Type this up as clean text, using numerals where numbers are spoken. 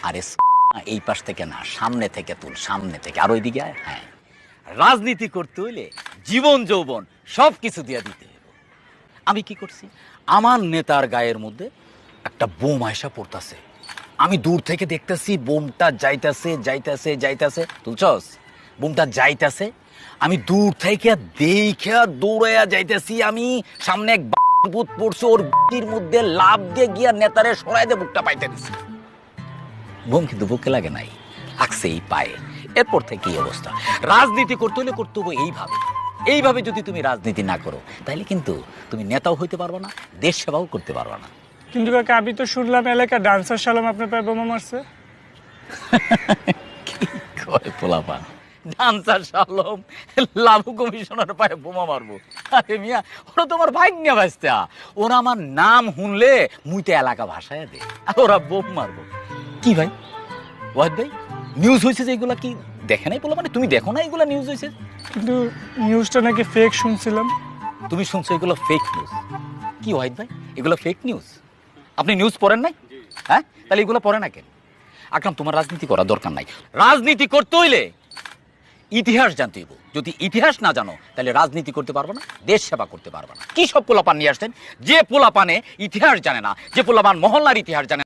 আরে এই পাশ থেকে না, সামনে থেকে তুল, সামনে থেকে। আর ওইদিকে আয়। হ্যাঁ, রাজনীতি করতে হইলে জীবন যৌবন সব কিছু দিয়ে দিতে হবে। আমি কি করছি, আমার নেতার গায়ের মধ্যে একটা বোম আয়সা পড়তাছে, আমি দূর থেকে দেখতেছি বোমটা যাইতাছে যাইতাছে যাইতাছে, তুলছস, বোমটা যাইতাছে, আমি দূর থেকে দেখে দৌড়াইয়া যাইতেছি, আমি সামনে এক ভূত পড়ছে, ওর মধ্যে লাভ দিয়ে গিয়া নেতারে সরাই দিয়ে বুকটা পাইতে দিছি। বোম কিন্তু বুকে লাগে নাই, লাগছে এই পায়ে। এরপর থেকে এই অবস্থা। রাজনীতি করতে হলে করতে হবে এইভাবে। এইভাবে যদি তুমি রাজনীতি না করো তাহলে কিন্তু তুমি নেতাও হইতে পারবে না, দেশ সেবাও করতে পারবে না। কিন্তু কাকা আমি তো শুনলাম এলাকা ডান্সার সালাম আপনার পায়ে বোমা মারছে। কি কয় পোলাপান, ডান্সার সালম লাভু কমিশনার পায়ে বোমা মারবো? আরে মিয়া, ওরা তোমার বাইক নিয়ে বাঁচতে, ওরা আমার নাম শুনলে মুইতে এলাকা ভাষায় দে, আর ওরা বোম মারবো। কি ভাই ওয়াহিদ ভাই, নিউজ হয়েছে যে এগুলা কি দেখে নাই পোলা? মানে তুমি দেখো না এগুলা নিউজ হয়েছে? কিন্তু নিউজটা নাকি ফেক শুনছিলাম। তুমি শুনছো এগুলো ফেক নিউজ? কি ওয়াহিদ ভাই, এগুলো ফেক নিউজ? আপনি নিউজ পড়েন নাই? হ্যাঁ, তাহলে এগুলো পড়ে না কেন? আকরাম, তোমার রাজনীতি করার দরকার নাই। রাজনীতি করতে হইলে ইতিহাস জানতে হইব। যদি ইতিহাস না জানো তাহলে রাজনীতি করতে পারবো না, দেশ সেবা করতে পারবো না। কি সব পোলাপান নিয়ে আসতেন, যে পোলাপানে ইতিহাস জানে না, যে পোলাপান মহল্লার ইতিহাস জানে